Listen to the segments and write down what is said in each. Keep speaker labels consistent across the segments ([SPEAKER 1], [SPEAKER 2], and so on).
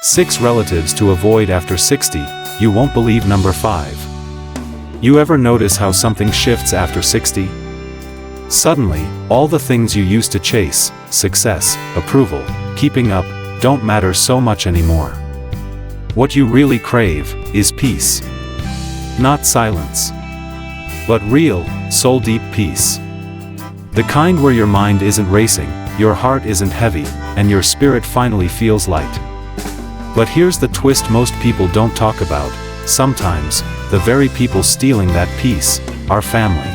[SPEAKER 1] 6 relatives to avoid after 60, you won't believe number 5. You ever notice how something shifts after 60? Suddenly, all the things you used to chase, success, approval, keeping up, don't matter so much anymore. What you really crave is peace. Not silence, but real, soul-deep peace. The kind where your mind isn't racing, your heart isn't heavy, and your spirit finally feels light. But here's the twist most people don't talk about: sometimes, the very people stealing that peace are family.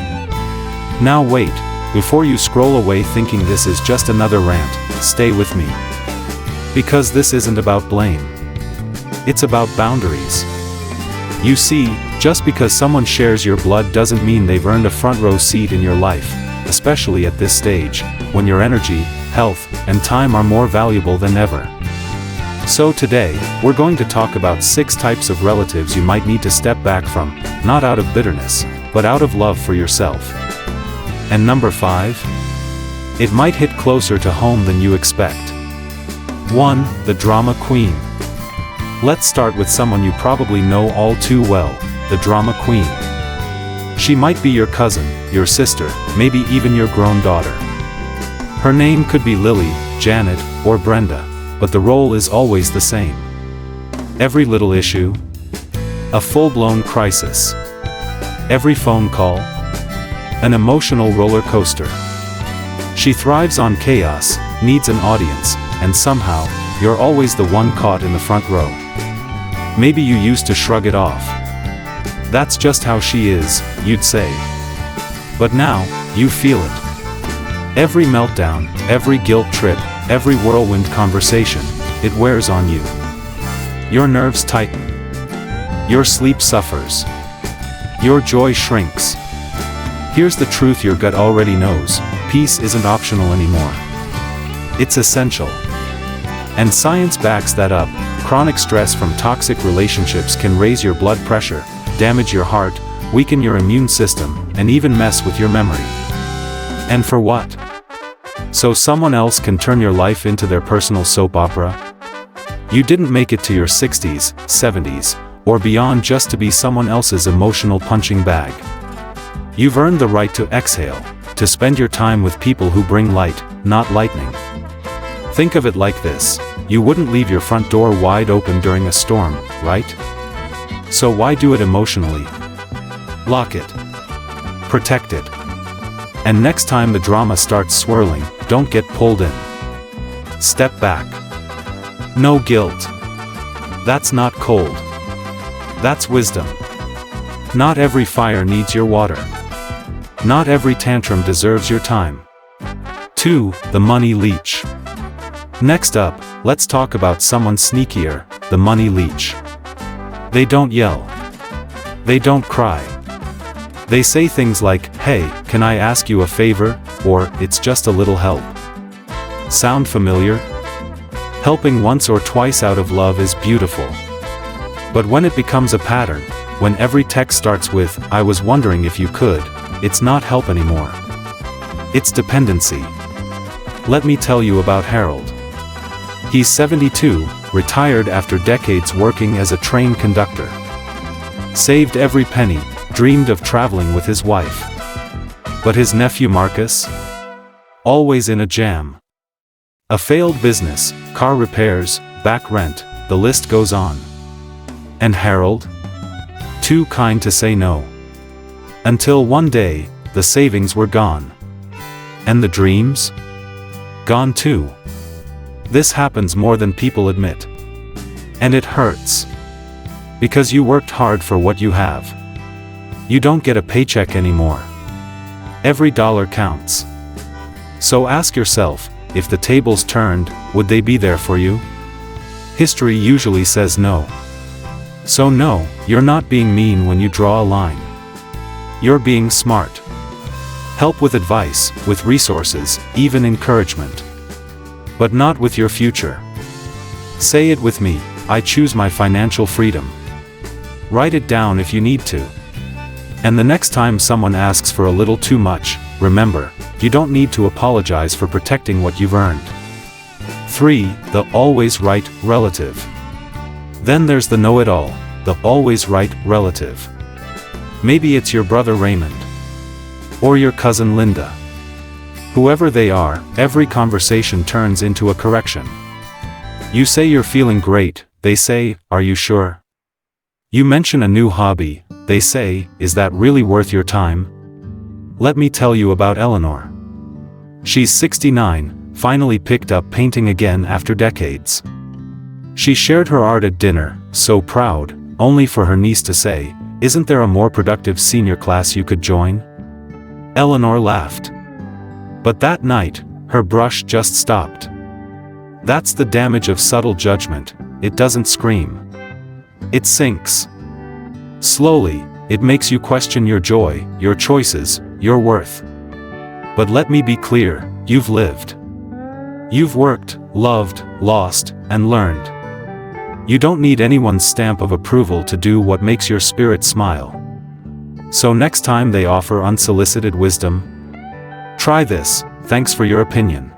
[SPEAKER 1] Now wait, before you scroll away thinking this is just another rant, stay with me. Because this isn't about blame. It's about boundaries. You see, just because someone shares your blood doesn't mean they've earned a front row seat in your life, especially at this stage, when your energy, health, and time are more valuable than ever. So today, we're going to talk about 6 types of relatives you might need to step back from, not out of bitterness, but out of love for yourself. And number 5? It might hit closer to home than you expect. 1. The drama queen. Let's start with someone you probably know all too well, the drama queen. She might be your cousin, your sister, maybe even your grown daughter. Her name could be Lily, Janet, or Brenda, but the role is always the same. Every little issue, a full-blown crisis. Every phone call, an emotional roller coaster. She thrives on chaos, needs an audience, and somehow, you're always the one caught in the front row. Maybe you used to shrug it off. That's just how she is, you'd say. But now, you feel it. Every meltdown, every guilt trip, every whirlwind conversation, it wears on you. Your nerves tighten. Your sleep suffers. Your joy shrinks. Here's the truth your gut already knows: peace isn't optional anymore. It's essential. And science backs that up. Chronic stress from toxic relationships can raise your blood pressure, damage your heart, weaken your immune system, and even mess with your memory. And for what? So someone else can turn your life into their personal soap opera? You didn't make it to your 60s, 70s, or beyond just to be someone else's emotional punching bag. You've earned the right to exhale, to spend your time with people who bring light, not lightning. Think of it like this: you wouldn't leave your front door wide open during a storm, right? So why do it emotionally? Lock it. Protect it. And next time the drama starts swirling, don't get pulled in. Step back. No guilt. That's not cold. That's wisdom. Not every fire needs your water. Not every tantrum deserves your time. 2. The money leech. Next up, let's talk about someone sneakier, the money leech. They don't yell. They don't cry. They say things like, "Hey, can I ask you a favor?" or "It's just a little help." Sound familiar? Helping once or twice out of love is beautiful. But when it becomes a pattern, when every text starts with, "I was wondering if you could," it's not help anymore. It's dependency. Let me tell you about Harold. He's 72, retired after decades working as a train conductor. Saved every penny, dreamed of traveling with his wife. But his nephew Marcus? Always in a jam. A failed business, car repairs, back rent, the list goes on. And Harold? Too kind to say no. Until one day, the savings were gone. And the dreams? Gone too. This happens more than people admit. And it hurts. Because you worked hard for what you have. You don't get a paycheck anymore. Every dollar counts. So ask yourself, if the tables turned, would they be there for you? History usually says no. So no, you're not being mean when you draw a line. You're being smart. Help with advice, with resources, even encouragement. But not with your future. Say it with me: I choose my financial freedom. Write it down if you need to. And the next time someone asks for a little too much, remember, you don't need to apologize for protecting what you've earned. 3. The always right relative. Then there's the know-it-all, the always right relative. Maybe it's your brother Raymond. Or your cousin Linda. Whoever they are, every conversation turns into a correction. You say you're feeling great, they say, are you sure? You mention a new hobby, they say, is that really worth your time? Let me tell you about Eleanor. She's 69, finally picked up painting again after decades. She shared her art at dinner, so proud, only for her niece to say, "Isn't there a more productive senior class you could join?" Eleanor laughed. But that night, her brush just stopped. That's the damage of subtle judgment. It doesn't scream. It sinks. Slowly, it makes you question your joy, your choices, your worth. But let me be clear, you've lived. You've worked, loved, lost, and learned. You don't need anyone's stamp of approval to do what makes your spirit smile. So next time they offer unsolicited wisdom, try this, thanks for your opinion.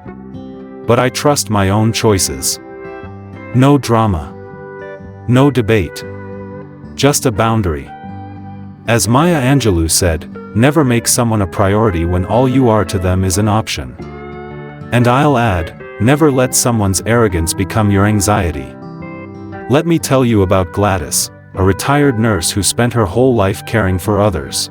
[SPEAKER 1] But I trust my own choices. No drama. No debate. Just a boundary. As Maya Angelou said, never make someone a priority when all you are to them is an option. And I'll add, never let someone's arrogance become your anxiety. Let me tell you about Gladys, a retired nurse who spent her whole life caring for others.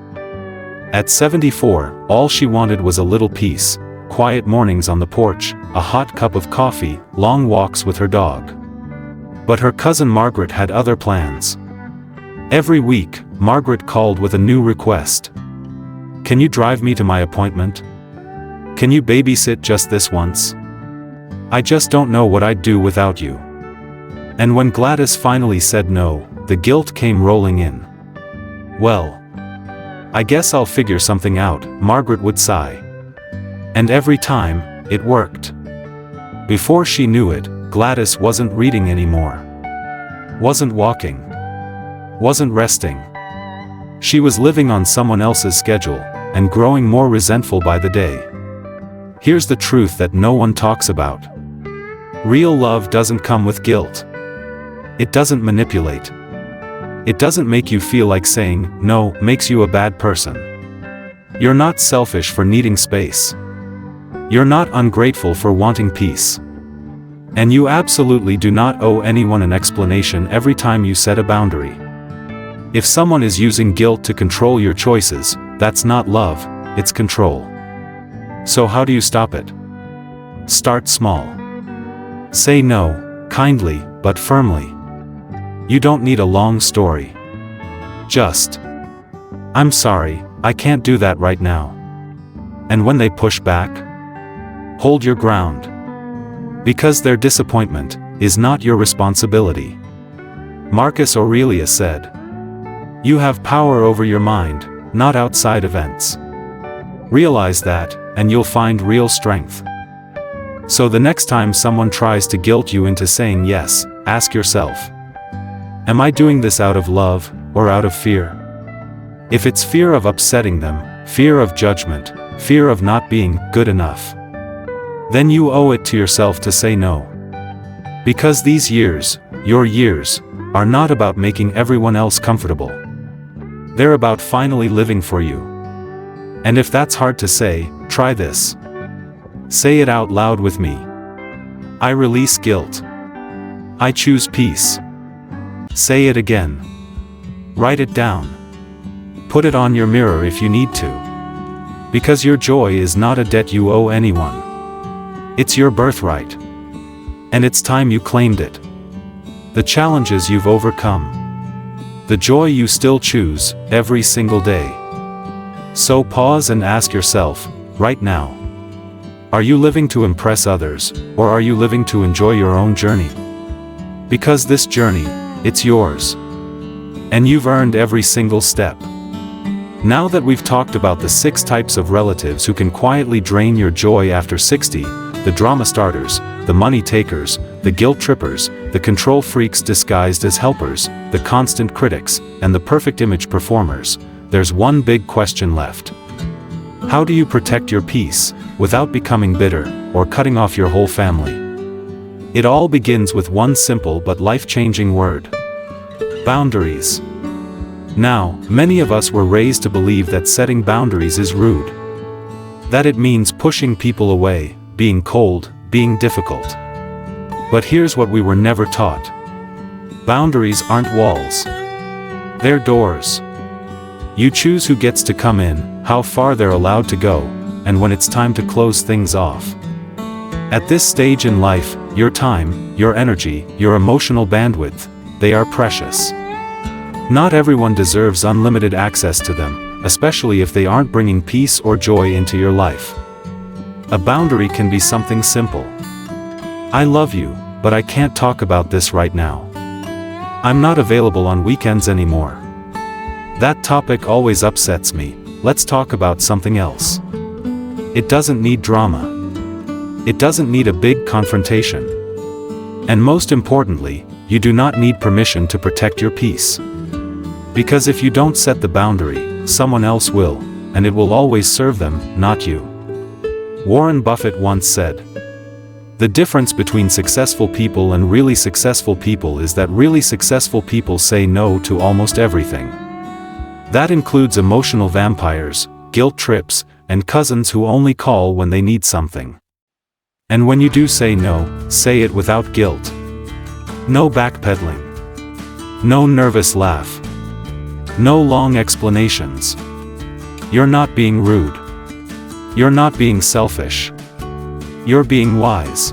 [SPEAKER 1] At 74, all she wanted was a little peace, quiet mornings on the porch, a hot cup of coffee, long walks with her dog. But her cousin Margaret had other plans. Every week, Margaret called with a new request. "Can you drive me to my appointment? Can you babysit just this once? I just don't know what I'd do without you." And when Gladys finally said no, the guilt came rolling in. "Well, I guess I'll figure something out," Margaret would sigh. And every time, it worked. Before she knew it, Gladys wasn't reading anymore. Wasn't walking. Wasn't resting. She was living on someone else's schedule, and growing more resentful by the day. Here's the truth that no one talks about. Real love doesn't come with guilt. It doesn't manipulate. It doesn't make you feel like saying no makes you a bad person. You're not selfish for needing space. You're not ungrateful for wanting peace. And you absolutely do not owe anyone an explanation every time you set a boundary. If someone is using guilt to control your choices, that's not love, it's control. So how do you stop it? Start small. Say no, kindly, but firmly. You don't need a long story. Just, "I'm sorry, I can't do that right now." And when they push back, hold your ground. Because their disappointment is not your responsibility. Marcus Aurelius said, "You have power over your mind, not outside events." Realize that, and you'll find real strength. So the next time someone tries to guilt you into saying yes, ask yourself, am I doing this out of love, or out of fear? If it's fear of upsetting them, fear of judgment, fear of not being good enough, then you owe it to yourself to say no. Because these years, your years, are not about making everyone else comfortable. They're about finally living for you. And if that's hard to say, try this. Say it out loud with me. I release guilt. I choose peace. Say it again. Write it down. Put it on your mirror if you need to. Because your joy is not a debt you owe anyone. It's your birthright. And it's time you claimed it. The challenges you've overcome. The joy you still choose, every single day. So pause and ask yourself, right now. Are you living to impress others, or are you living to enjoy your own journey? Because this journey, it's yours. And you've earned every single step. Now that we've talked about the 6 types of relatives who can quietly drain your joy after 60, the drama starters, the money takers, the guilt trippers, the control freaks disguised as helpers, the constant critics, and the perfect image performers, there's one big question left. How do you protect your peace, without becoming bitter, or cutting off your whole family? It all begins with one simple but life-changing word. Boundaries. Now, many of us were raised to believe that setting boundaries is rude. That it means pushing people away, being cold, being difficult. But here's what we were never taught. Boundaries aren't walls. They're doors. You choose who gets to come in, how far they're allowed to go, and when it's time to close things off. At this stage in life, your time, your energy, your emotional bandwidth, they are precious. Not everyone deserves unlimited access to them, especially if they aren't bringing peace or joy into your life. A boundary can be something simple. I love you, but I can't talk about this right now. I'm not available on weekends anymore. That topic always upsets me, let's talk about something else. It doesn't need drama. It doesn't need a big confrontation. And most importantly, you do not need permission to protect your peace. Because if you don't set the boundary, someone else will, and it will always serve them, not you. Warren Buffett once said, "The difference between successful people and really successful people is that really successful people say no to almost everything." That includes emotional vampires, guilt trips, and cousins who only call when they need something. And when you do say no, say it without guilt. No backpedaling. No nervous laugh. No long explanations. You're not being rude. You're not being selfish. You're being wise.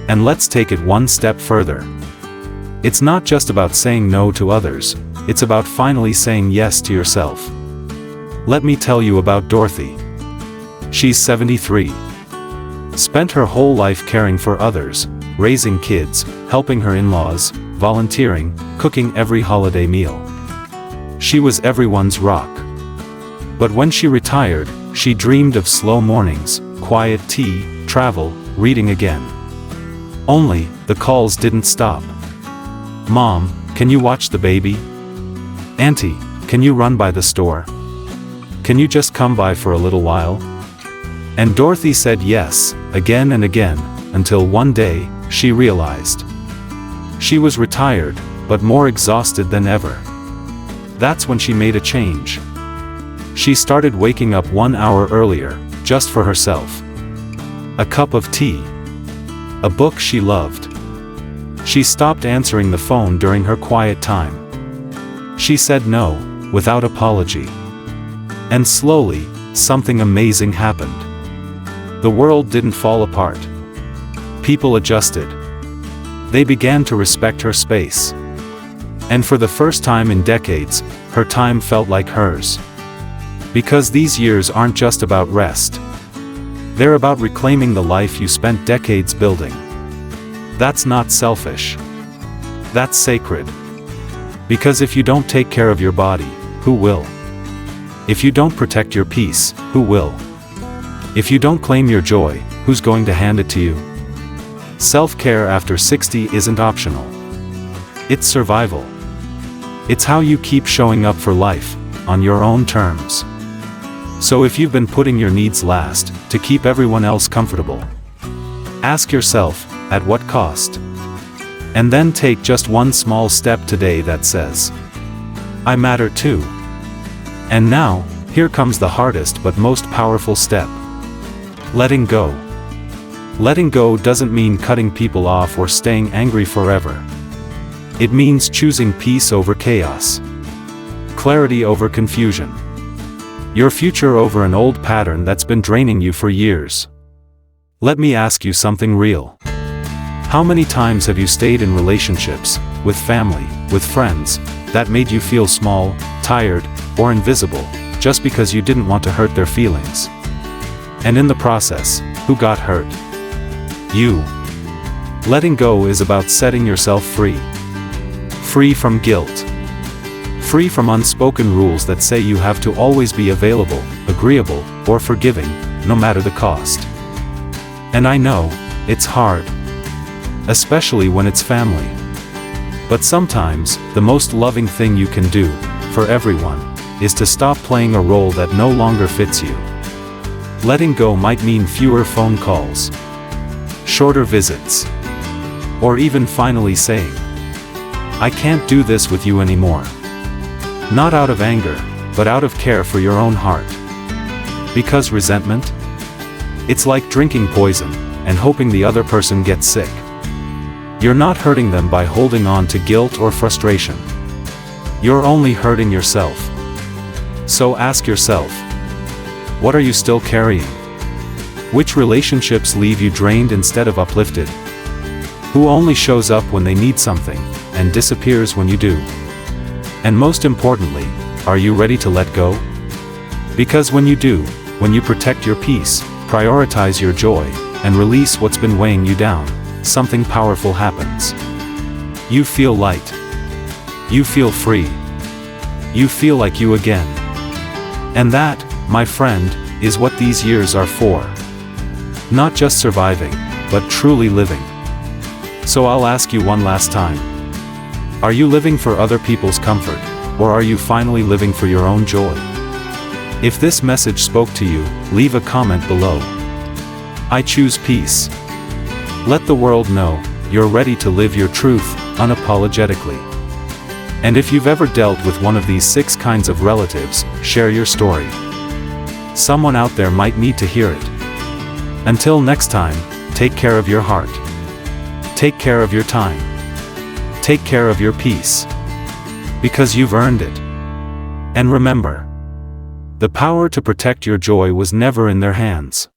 [SPEAKER 1] And let's take it one step further. It's not just about saying no to others, it's about finally saying yes to yourself. Let me tell you about Dorothy. She's 73. Spent her whole life caring for others, raising kids, helping her in-laws, volunteering, cooking every holiday meal. She was everyone's rock. But when she retired, she dreamed of slow mornings, quiet tea, travel, reading again. Only, the calls didn't stop. "Mom, can you watch the baby? Auntie, can you run by the store? Can you just come by for a little while?" And Dorothy said yes, again and again, until one day, she realized. She was retired, but more exhausted than ever. That's when she made a change. She started waking up 1 hour earlier, just for herself. A cup of tea. A book she loved. She stopped answering the phone during her quiet time. She said no, without apology. And slowly, something amazing happened. The world didn't fall apart. People adjusted. They began to respect her space. And for the first time in decades, her time felt like hers. Because these years aren't just about rest. They're about reclaiming the life you spent decades building. That's not selfish. That's sacred. Because if you don't take care of your body, who will? If you don't protect your peace, who will? If you don't claim your joy, who's going to hand it to you? Self-care after 60 isn't optional. It's survival. It's how you keep showing up for life, on your own terms. So if you've been putting your needs last, to keep everyone else comfortable, ask yourself, at what cost? And then take just one small step today that says, I matter too. And now, here comes the hardest but most powerful step. Letting go. Letting go doesn't mean cutting people off or staying angry forever. It means choosing peace over chaos. Clarity over confusion. Your future over an old pattern that's been draining you for years. Let me ask you something real. How many times have you stayed in relationships, with family, with friends, that made you feel small, tired, or invisible, just because you didn't want to hurt their feelings? And in the process, who got hurt? You. Letting go is about setting yourself free. Free from guilt. Free from unspoken rules that say you have to always be available, agreeable, or forgiving, no matter the cost. And I know, it's hard. Especially when it's family. But sometimes, the most loving thing you can do, for everyone, is to stop playing a role that no longer fits you. Letting go might mean fewer phone calls, shorter visits, or even finally saying, I can't do this with you anymore. Not out of anger, but out of care for your own heart. Because resentment? It's like drinking poison, and hoping the other person gets sick. You're not hurting them by holding on to guilt or frustration. You're only hurting yourself. So ask yourself, what are you still carrying? Which relationships leave you drained instead of uplifted? Who only shows up when they need something, and disappears when you do? And most importantly, are you ready to let go? Because when you do, when you protect your peace, prioritize your joy, and release what's been weighing you down, something powerful happens. You feel light. You feel free. You feel like you again. And that, my friend, is what these years are for. Not just surviving, but truly living. So I'll ask you one last time. Are you living for other people's comfort, or are you finally living for your own joy? If this message spoke to you, leave a comment below. I choose peace. Let the world know you're ready to live your truth unapologetically. And if you've ever dealt with one of these 6 kinds of relatives, share your story. Someone out there might need to hear it. Until next time, take care of your heart. Take care of your time. Take care of your peace. Because you've earned it. And remember, the power to protect your joy was never in their hands.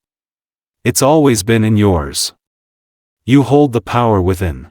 [SPEAKER 1] It's always been in yours. You hold the power within.